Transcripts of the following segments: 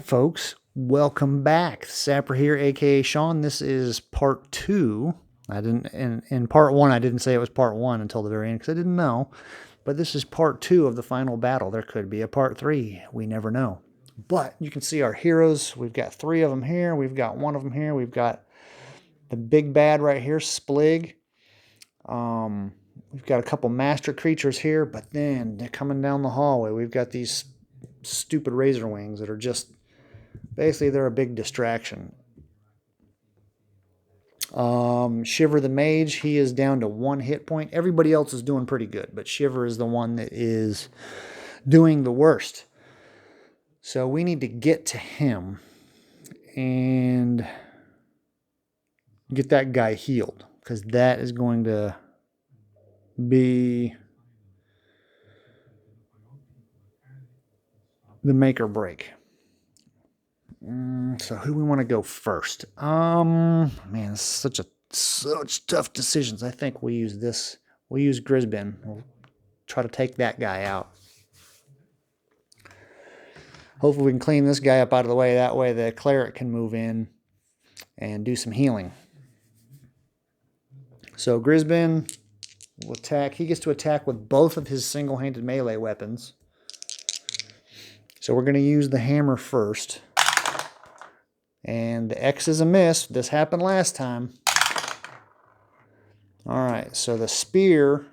Folks, welcome back. Sapper here, aka Sean. This is part two. I didn't in part one. I didn't say it was part one until the very end because I didn't know. But this is part two of the final battle. There could be a part three. We never know. But you can see our heroes. We've got three of them here. We've got one of them here. We've got the big bad right here, Splig. We've got a couple master creatures here, but then they're coming down the hallway. We've got these stupid razor wings that are just basically, they're a big distraction. Shiver the Mage, he is down to 1 hit point. Everybody else is doing pretty good, but Shiver is the one that is doing the worst. So we need to get to him and get that guy healed, because that is going to be the make or break. So who do we want to go first? Man, it's such tough decisions. I think we use this. We'll use Grisbin. We'll try to take that guy out. Hopefully we can clean this guy up out of the way. That way the cleric can move in and do some healing. So Grisbin will attack. He gets to attack with both of his single-handed melee weapons. So we're going to use the hammer first. And the X is a miss. This happened last time. Alright, so the spear.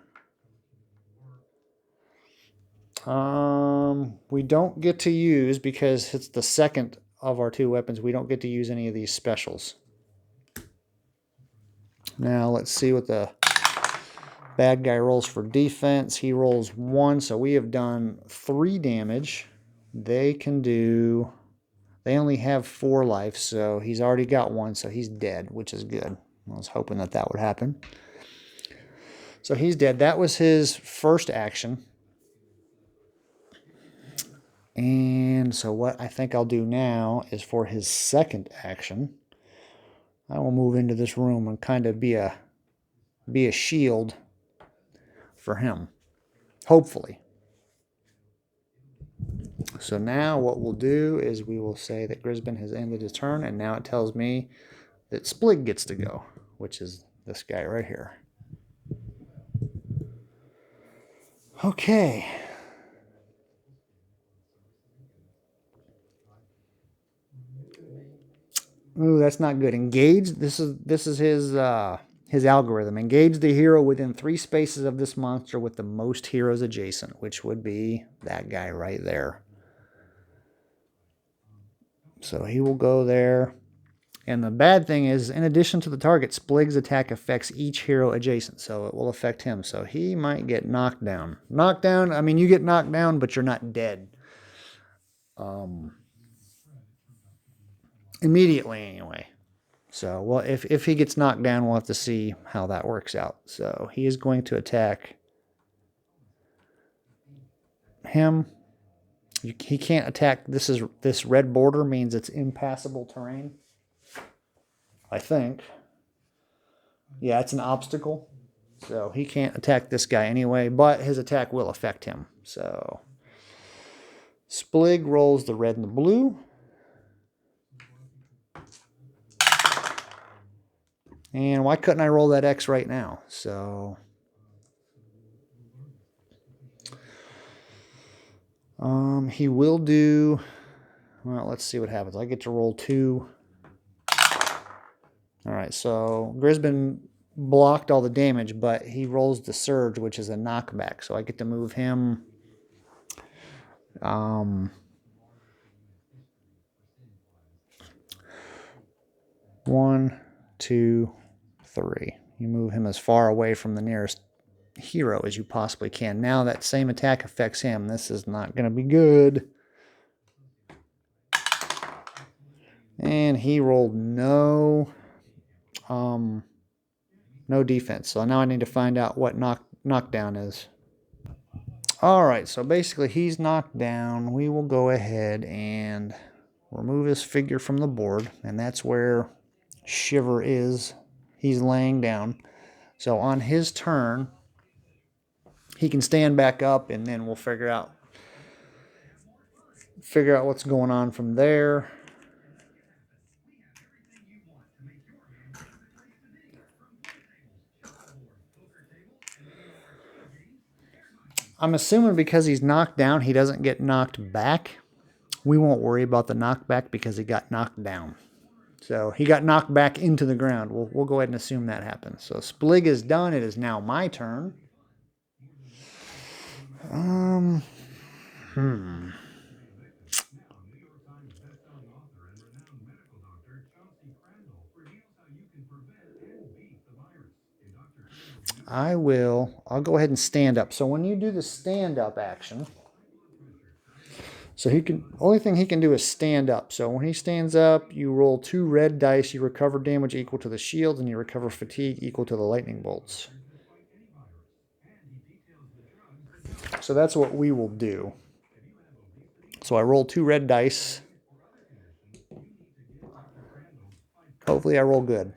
We don't get to use, because it's the second of our two weapons, we don't get to use any of these specials. Now let's see what the bad guy rolls for defense. He rolls 1, so we have done 3 damage. They only have 4 life, so he's already got 1, so he's dead, which is good. I was hoping that would happen. So he's dead. That was his first action. And so what I think I'll do now is, for his second action, I will move into this room and kind of be a shield for him, hopefully. So now what we'll do is we will say that Grisbin has ended his turn, and now it tells me that Splig gets to go, which is this guy right here. Okay. Ooh, that's not good. Engage. This is his algorithm. Engage the hero within 3 spaces of this monster with the most heroes adjacent, which would be that guy right there. So he will go there. And the bad thing is, in addition to the target, Splig's attack affects each hero adjacent, so it will affect him. So he might get knocked down. Knocked down, I mean, you get knocked down, but you're not dead. Immediately, anyway. So, well, if he gets knocked down, we'll have to see how that works out. So he is going to attack him. He can't attack. This red border means it's impassable terrain, I think. Yeah, it's an obstacle. So he can't attack this guy anyway, but his attack will affect him. So Splig rolls the red and the blue. And why couldn't I roll that X right now? So he will do, well, let's see what happens. I get to roll 2. All right, so Grisbin blocked all the damage, but he rolls the surge, which is a knockback. So I get to move him 1, 2, 3. You move him as far away from the nearest hero as you possibly can. Now that same attack affects him. This is not going to be good. And he rolled no defense. So now I need to find out what knockdown is. All right, so basically he's knocked down. We will go ahead and remove his figure from the board, and that's where Shiver is. He's laying down. So on his turn, he can stand back up, and then we'll figure out figure out what's going on from there. I'm assuming because he's knocked down, he doesn't get knocked back. We won't worry about the knockback because he got knocked down. So he got knocked back into the ground. We'll go ahead and assume that happens. So Splig is done. It is now my turn. I'll go ahead and stand up. So when you do the stand up action, so only thing he can do is stand up. So when he stands up, you roll 2 red dice, you recover damage equal to the shield, and you recover fatigue equal to the lightning bolts. So that's what we will do. So I roll 2 red dice. Hopefully I roll good.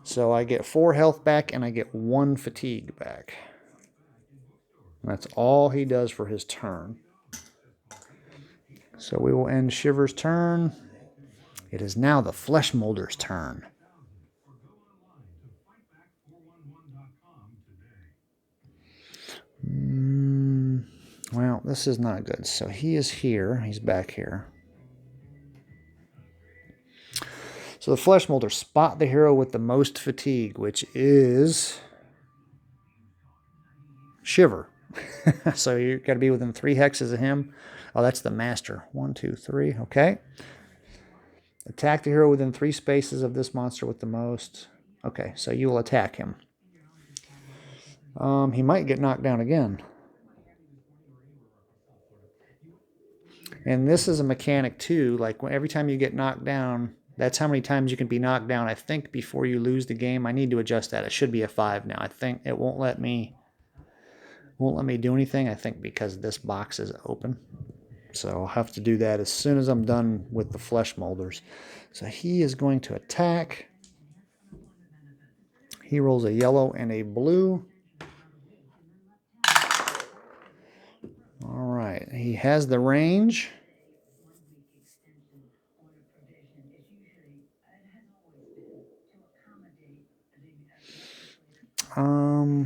So I get 4 health back and I get 1 fatigue back. That's all he does for his turn. So we will end Shiver's turn. It is now the Flesh Molder's turn. Well, this is not good. So he is here. He's back here. So the Flesh Molder, spot the hero with the most fatigue, which is Shiver. So you've got to be within 3 hexes of him. Oh, that's the Master. 1, 2, 3. Okay. Attack the hero within 3 spaces of this monster with the most. Okay, so you will attack him. He might get knocked down again. And this is a mechanic too. Like every time you get knocked down, that's how many times you can be knocked down, I think, before you lose the game. I need to adjust that. It should be a 5 now. I think it won't let me do anything, I think, because this box is open. So I'll have to do that as soon as I'm done with the Flesh Molders. So he is going to attack. He rolls a yellow and a blue. All right, he has the range.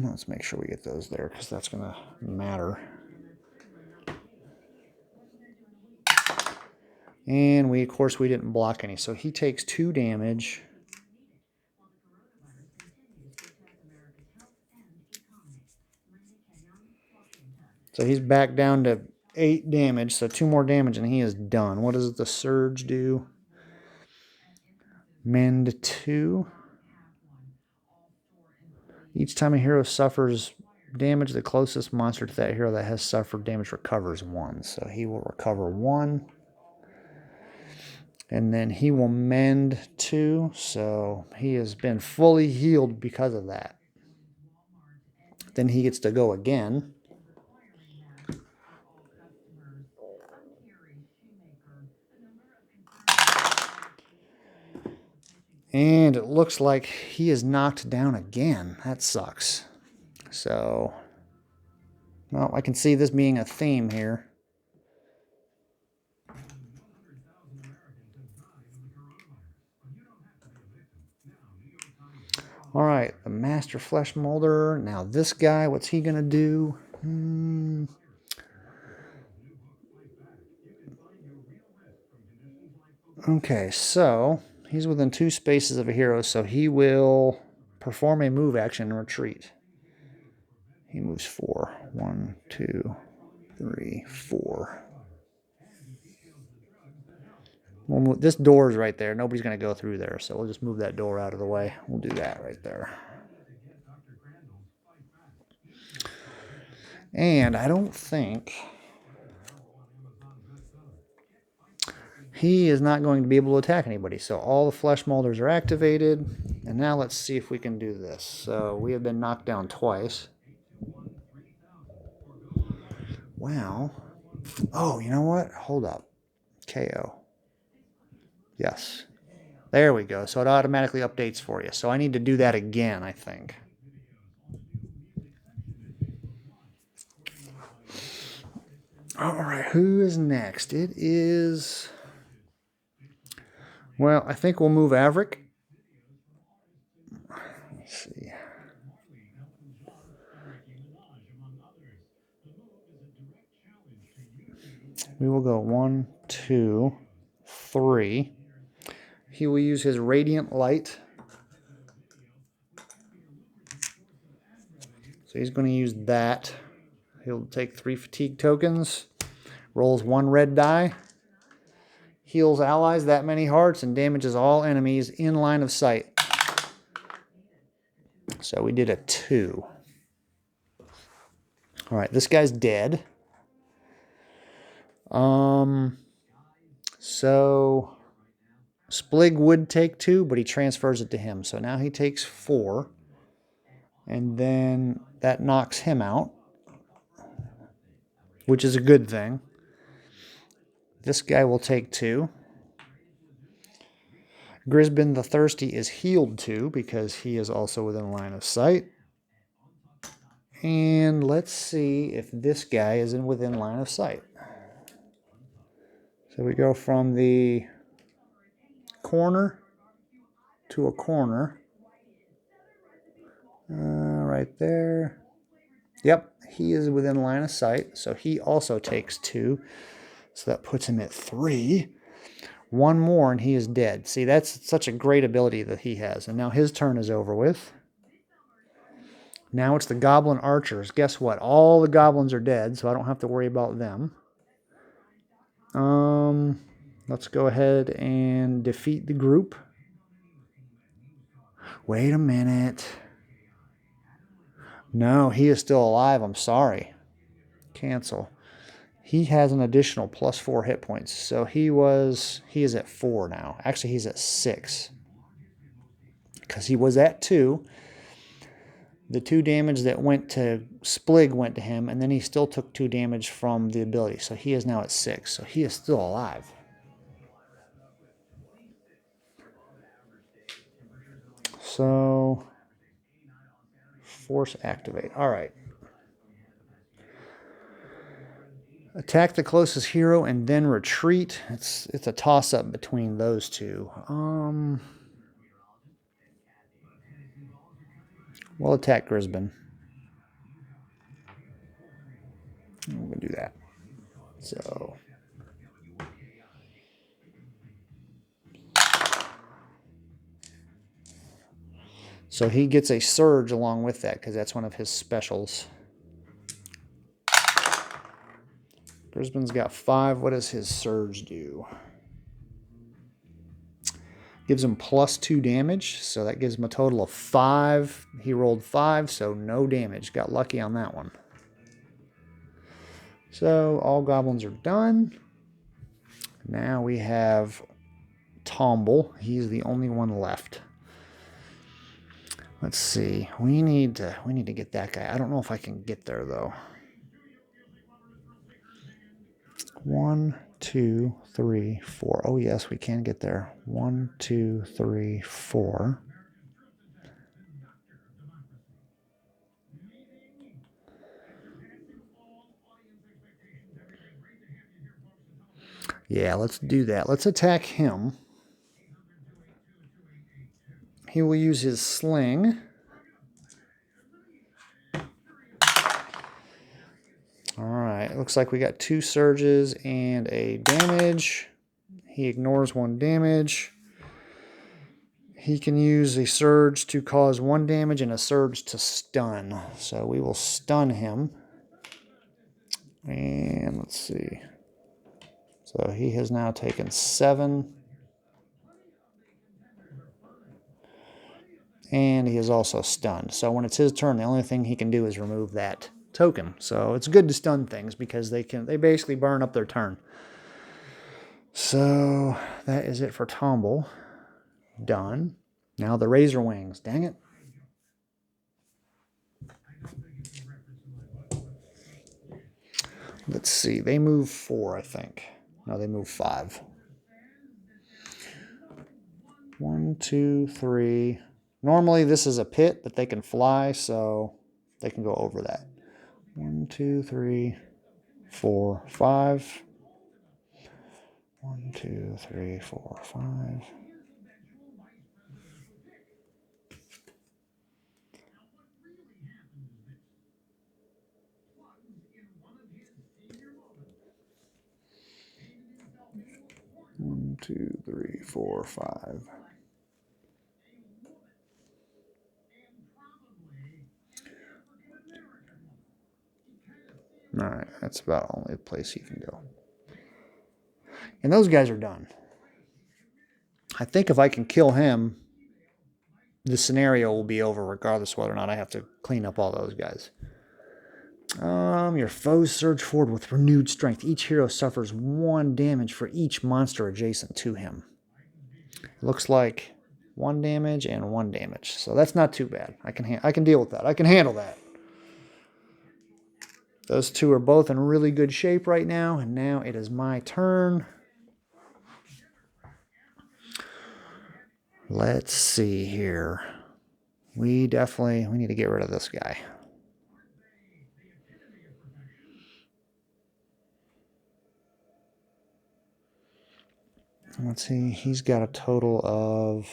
Let's make sure we get those there because that's going to matter. And of course, we didn't block any. So he takes 2 damage. So he's back down to 8 damage. So 2 more damage and he is done. What does the Surge do? Mend 2. Each time a hero suffers damage, the closest monster to that hero that has suffered damage recovers 1. So he will recover 1. And then he will mend 2. So he has been fully healed because of that. Then he gets to go again. And it looks like he is knocked down again. That sucks. So, well, I can see this being a theme here. All right, the Master Flesh Molder. Now this guy, what's he going to do? Okay, so he's within 2 spaces of a hero, so he will perform a move action and retreat. He moves 4. 1, 2, 3, 4. Well, this door is right there. Nobody's going to go through there, so we'll just move that door out of the way. We'll do that right there. And I don't think he is not going to be able to attack anybody. So all the Flesh Molders are activated. And now let's see if we can do this. So we have been knocked down twice. Wow. Oh, you know what? Hold up. KO. Yes. There we go. So it automatically updates for you. So I need to do that again, I think. All right, who is next? It is... Well, I think we'll move Averick. Let's see. We will go 1, 2, 3. He will use his Radiant Light. So he's going to use that. He'll take 3 fatigue tokens, rolls 1 red die, heals allies that many hearts, and damages all enemies in line of sight. So we did a 2. All right, this guy's dead. So Splig would take 2, but he transfers it to him. So now he takes 4. And then that knocks him out, which is a good thing. This guy will take 2. Grisbin the Thirsty is healed 2 because he is also within line of sight. And let's see if this guy is within line of sight. So we go from the corner to a corner. Right there. Yep, he is within line of sight. So he also takes 2. So that puts him at 3. 1 more and he is dead. See, that's such a great ability that he has. And now his turn is over with. Now it's the Goblin Archers. Guess what? All the goblins are dead, so I don't have to worry about them. Let's go ahead and defeat the group. Wait a minute. No, he is still alive. I'm sorry. Cancel. He has an additional +4 hit points. So he is at 4 now. Actually, he's at 6. Because he was at 2. The 2 damage that went to Splig went to him, and then he still took 2 damage from the ability. So he is now at 6. So he is still alive. So, force activate. All right. Attack the closest hero and then retreat. It's a toss-up between those two. We'll attack Grisbin. I'm going to do that. So he gets a surge along with that because that's one of his specials. Grisbin's got 5. What does his surge do? Gives him +2 damage, so that gives him a total of 5. He rolled 5, so no damage. Got lucky on that one. So all goblins are done. Now we have Tomble. He's the only one left. Let's see. We need to get that guy. I don't know if I can get there though. 1, 2, 3, 4. Oh yes, we can get there. 1, 2, 3, 4. Yeah, let's do that. Let's attack him. He will use his sling. Alright, it looks like we got 2 surges and a damage. He ignores 1 damage. He can use a surge to cause 1 damage and a surge to stun. So we will stun him. And let's see. So he has now taken 7. And he is also stunned. So when it's his turn, the only thing he can do is remove that token. So it's good to stun things because they basically burn up their turn. So that is it for Tomble. Done. Now the Razor Wings. Dang it. Let's see. They move 4, I think. No, they move 5. 1, 2, 3. Normally this is a pit, but they can fly, so they can go over that. 1, 2, 3, 4, 5. 1, 2, 3, 4, 5. One, two, three, 4, 5. All right, that's about only the place he can go. And those guys are done. I think if I can kill him, the scenario will be over regardless of whether or not I have to clean up all those guys. Your foes surge forward with renewed strength. Each hero suffers 1 damage for each monster adjacent to him. Looks like 1 damage and 1 damage. So that's not too bad. I can deal with that. I can handle that. Those two are both in really good shape right now, and now it is my turn. Let's see here. We need to get rid of this guy. Let's see, he has a total of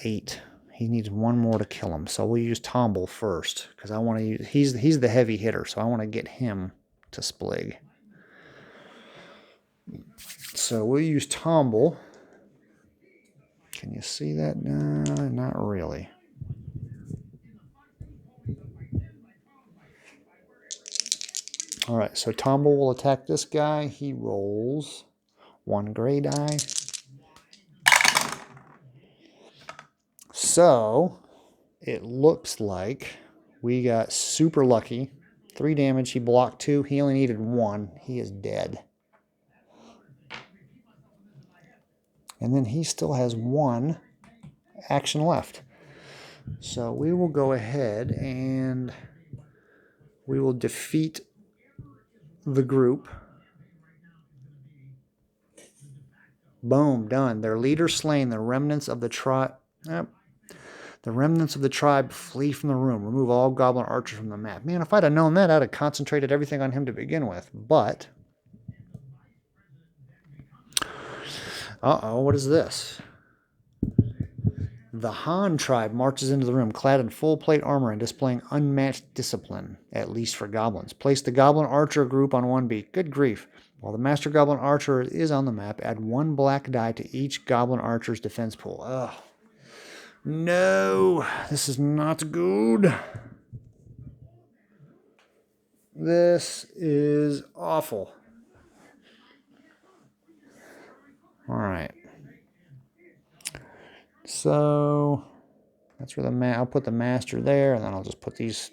8. He needs 1 more to kill him. So we'll use Tomble first, because I want to use, he's the heavy hitter, so I want to get him to splig. So we'll use Tomble. Can you see that? No, not really. All right, so Tomble will attack this guy. He rolls 1 gray die. So it looks like we got super lucky. 3 damage. He blocked 2. He only needed 1. He is dead. And then he still has 1 action left. So we will go ahead and we will defeat the group. Boom, done. Their leader slain. The remnants of the tribe. The remnants of the tribe flee from the room. Remove all goblin archers from the map. Man, if I'd have known that, I'd have concentrated everything on him to begin with. But, what is this? The Han tribe marches into the room, clad in full plate armor and displaying unmatched discipline, at least for goblins. Place the goblin archer group on 1 beat. Good grief. While the master goblin archer is on the map, add 1 black die to each goblin archer's defense pool. Ugh. No, this is not good. This is awful. All right. So that's where I'll put the master there, and then I'll just put these.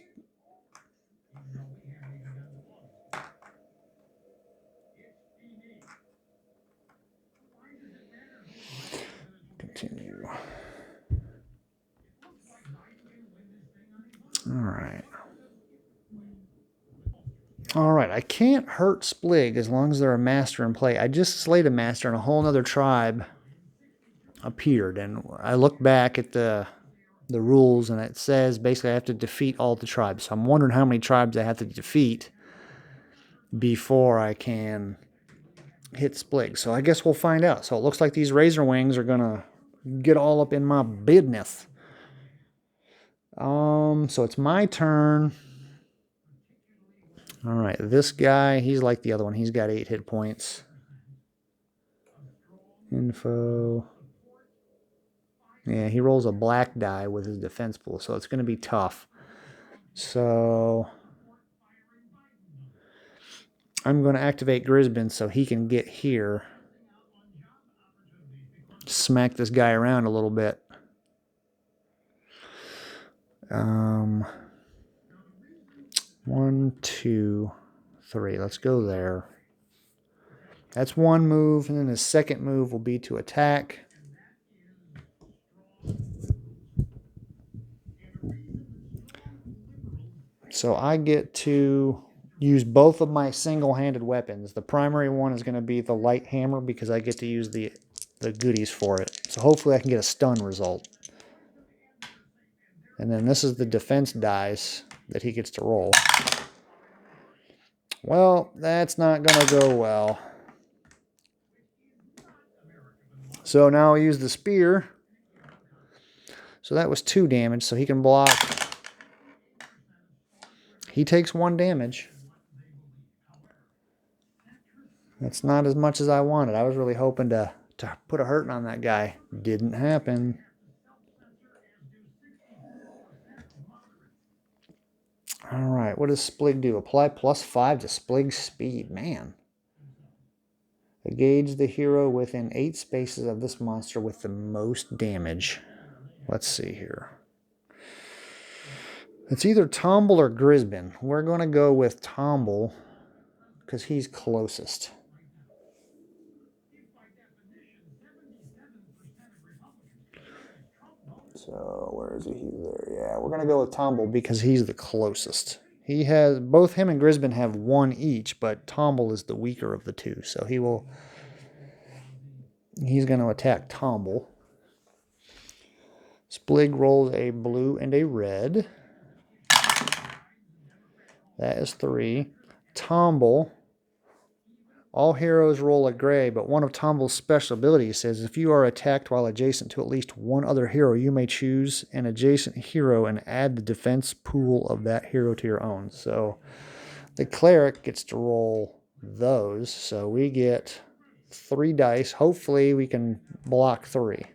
Continue. All right, I can't hurt Splig as long as they're a master in play. I just slayed a master and a whole other tribe appeared, and I looked back at the rules, and it says basically I have to defeat all the tribes. So I'm wondering how many tribes I have to defeat before I can hit Splig. So I guess we'll find out. So it looks like these Razor Wings are going to get all up in my business. So it's my turn. All right, this guy, he's like the other one. He's got 8 hit points. Info. Yeah, he rolls a black die with his defense pool, so it's going to be tough. So I'm going to activate Grisbin so he can get here. Smack this guy around a little bit. 1, 2, 3. Let's go there. That's 1 move, and then his second move will be to attack. So I get to use both of my single-handed weapons. The primary one is going to be the light hammer because I get to use the goodies for it. So hopefully I can get a stun result. And then this is the defense dice that he gets to roll. Well, that's not going to go well. So now I'll use the spear. So that was 2 damage, so he can block. He takes 1 damage. That's not as much as I wanted. I was really hoping to put a hurting on that guy. Didn't happen. All right, what does Splig do? Apply +5 to Splig's speed. Man. Engage the hero within 8 spaces of this monster with the most damage. Let's see here. It's either Tomble or Grisbin. We're going to go with Tomble because he's closest. So where is he? He's there. Yeah, we're going to go with Tomble because he's the closest. He has, both him and Grisbin have 1 each, but Tomble is the weaker of the 2. So he's going to attack Tomble. Splig rolls a blue and a red. That is 3. Tomble. All heroes roll a gray, but one of Tomble's special abilities says if you are attacked while adjacent to at least one other hero, you may choose an adjacent hero and add the defense pool of that hero to your own. So the cleric gets to roll those. So we get 3 dice. Hopefully we can block 3.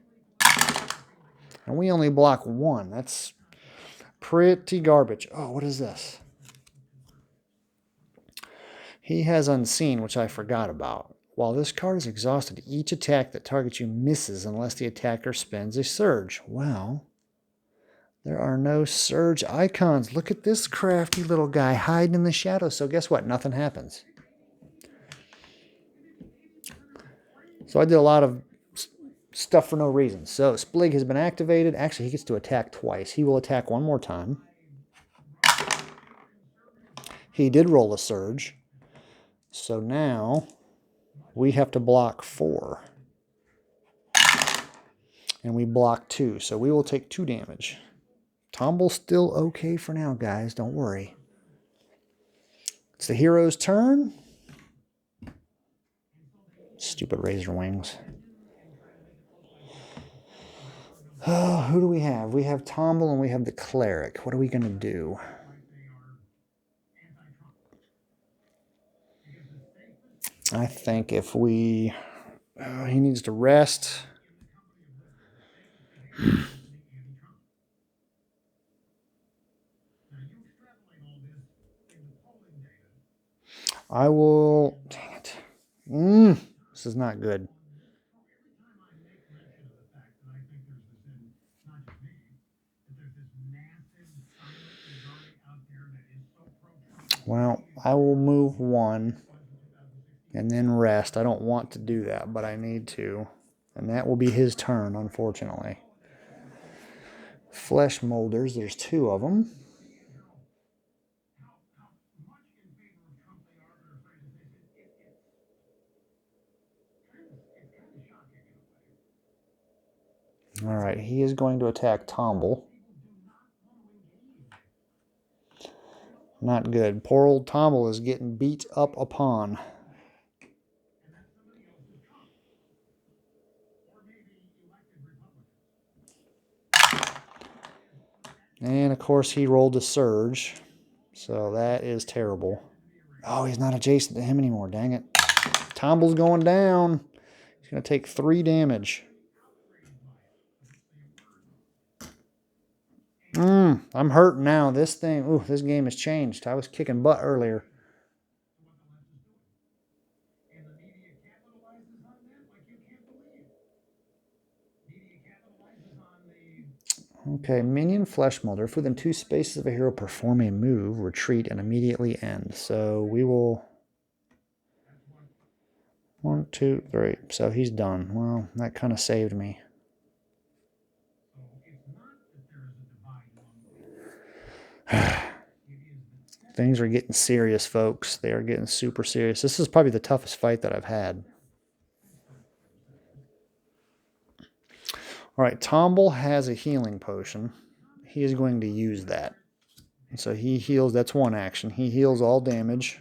And we only block 1. That's pretty garbage. Oh, what is this? He has Unseen, which I forgot about. While this card is exhausted, each attack that targets you misses unless the attacker spends a surge. Well, there are no surge icons. Look at this crafty little guy hiding in the shadows. So guess what? Nothing happens. So I did a lot of stuff for no reason. So Splig has been activated. Actually, he gets to attack twice. He will attack 1 more time. He did roll a surge. So now we have to block 4. And we block 2. So we will take 2 damage. Tomble's still okay for now, guys. Don't worry. It's the hero's turn. Stupid razor wings. Oh, who do we have? We have Tomble and we have the cleric. What are we going to do? I think if we... he needs to rest. I will... Dang it. This is not good. Well, I will move 1 and then rest. I don't want to do that, but I need to. And that will be his turn, unfortunately. Flesh molders, there's 2 of them. All right, he is going to attack Tomble. Not good. Poor old Tomble is getting beat up upon. And, of course, he rolled a surge. So that is terrible. Oh, he's not adjacent to him anymore. Dang it. Tomble's going down. He's going to take 3 damage. I'm hurting now. This game has changed. I was kicking butt earlier. Okay, minion flesh molder. If within 2 spaces of a hero perform a move, retreat, and immediately end. So we will... 1, 2, 3. So he's done. Well, that kind of saved me. Things are getting serious, folks. They are getting super serious. This is probably the toughest fight that I've had. All right, Tomble has a healing potion. He is going to use that. So he heals. That's 1 action. He heals all damage.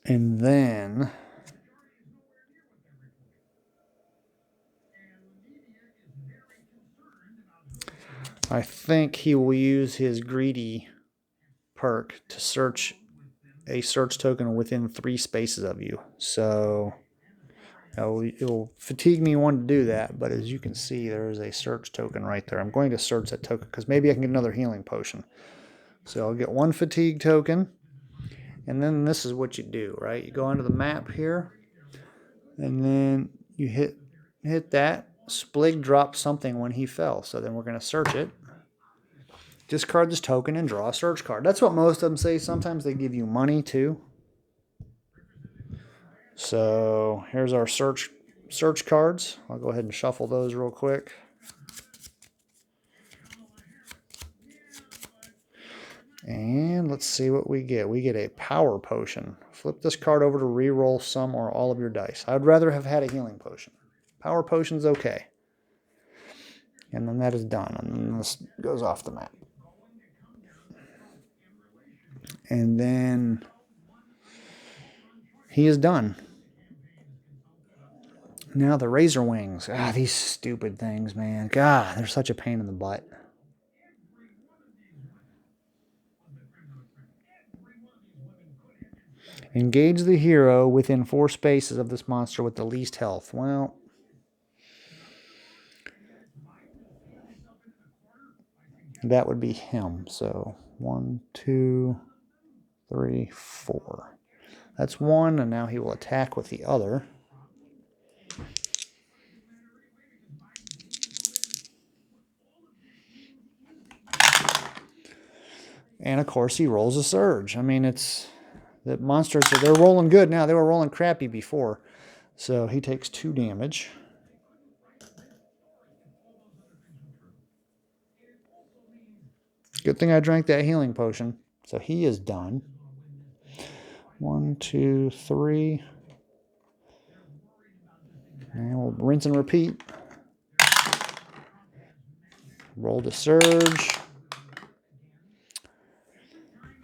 And then I think he will use his greedy perk to search a search token within 3 spaces of you. So it'll fatigue me one to do that, but as you can see, there is a search token right there. I'm going to search that token because maybe I can get another healing potion. So I'll get 1 fatigue token, and then this is what you do, right? You go onto the map here, and then you hit that. Splig dropped something when he fell, so then we're going to search it. Discard this token and draw a search card. That's what most of them say. Sometimes they give you money too. So here's our search cards. I'll go ahead and shuffle those real quick. And let's see what we get. We get a power potion. Flip this card over to re-roll some or all of your dice. I'd rather have had a healing potion. Power potion's okay. And then that is done. And then this goes off the map. And then he is done. Now the Razor Wings. Ah, these stupid things, man. God, they're such a pain in the butt. Engage the hero within 4 spaces of this monster with the least health. Well, that would be him. So 1, 2, 3, 4. That's 1, and now he will attack with the other. And of course he rolls a surge. I mean, it's the monsters, they're rolling good now. They were rolling crappy before. So he takes 2 damage. Good thing I drank that healing potion. So he is done. 1, 2, 3. And we'll rinse and repeat. Roll the surge.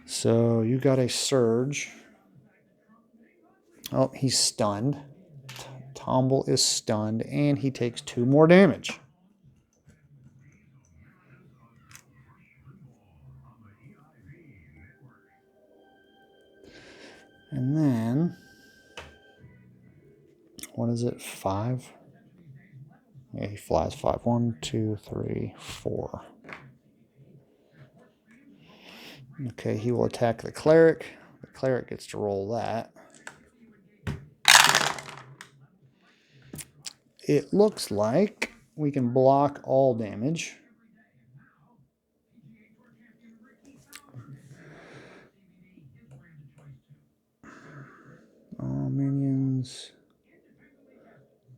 So you got a surge. Oh, he's stunned. Tomble is stunned, and he takes 2 more damage. And then, what is it, 5? Yeah, he flies 5. 1, 2, 3, 4. Okay, he will attack the cleric. The cleric gets to roll that. It looks like we can block all damage. All minions.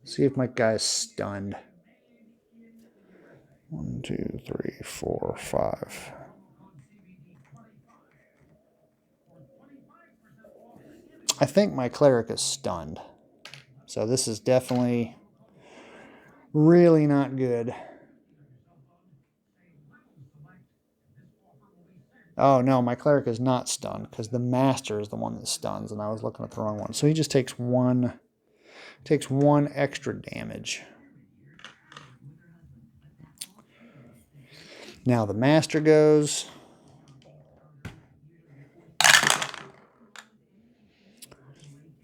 See if my guy's stunned. 1, 2, 3, 4, 5. I think my cleric is stunned. So this is definitely really not good. Oh no, my cleric is not stunned because the master is the one that stuns, and I was looking at the wrong one. So he just takes one extra damage. Now the master goes.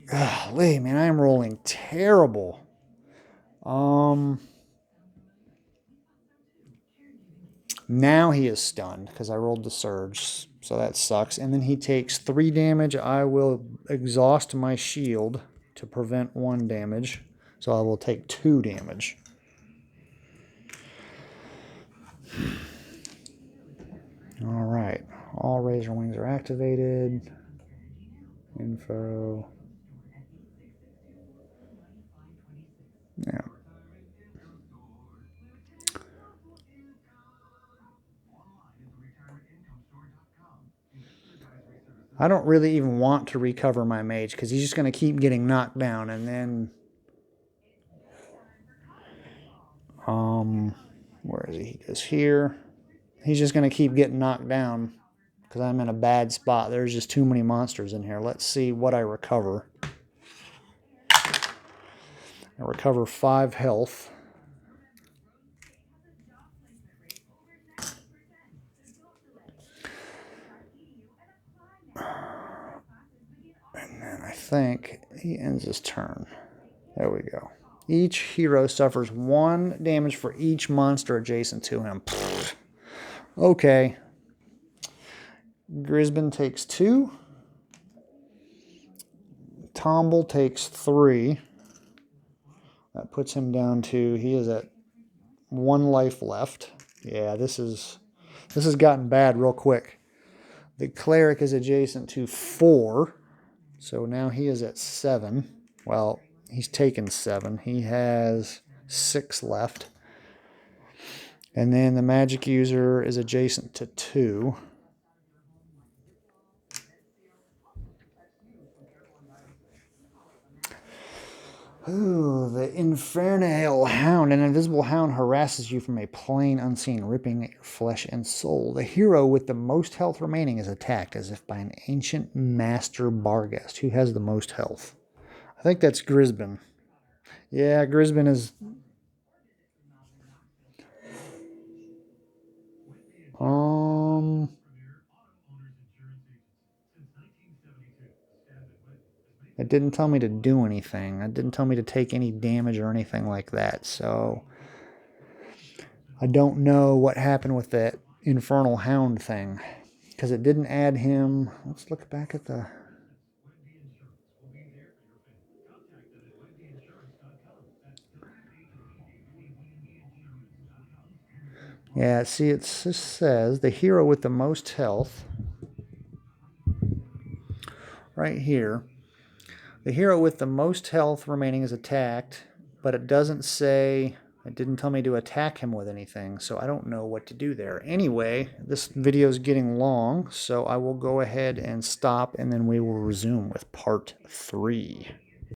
Golly, man, I am rolling terrible. Now he is stunned because I rolled the surge, so that sucks. And then he takes 3 damage. I will exhaust my shield to prevent 1 damage, so I will take 2 damage. All right, all Razor Wings are activated. Info. Yeah. I don't really even want to recover my mage because he's just going to keep getting knocked down, and then where is he? He goes here. He's just going to keep getting knocked down because I'm in a bad spot. There's just too many monsters in here. Let's see what I recover. I recover 5 health. And then I think he ends his turn. There we go. Each hero suffers 1 damage for each monster adjacent to him. Pfft. Okay. Grisbin takes 2. Tomble takes 3. That puts him down to, he is at 1 life left. Yeah, this has gotten bad real quick. The cleric is adjacent to 4. So now he is at 7. Well, he's taken 7. He has 6 left. And then the magic user is adjacent to 2. Ooh, the Infernal Hound. An invisible hound harasses you from a plane unseen, ripping at your flesh and soul. The hero with the most health remaining is attacked as if by an ancient master Barghest. Who has the most health? I think that's Grisbin. Yeah, Grisbin is... It didn't tell me to do anything. It didn't tell me to take any damage or anything like that. So I don't know what happened with that Infernal Hound thing, because it didn't add him. Let's look back at the... Yeah, see, it just says the hero with the most health right here. The hero with the most health remaining is attacked, but it doesn't say, it didn't tell me to attack him with anything, so I don't know what to do there. Anyway, this video is getting long, so I will go ahead and stop, and then we will resume with part 3.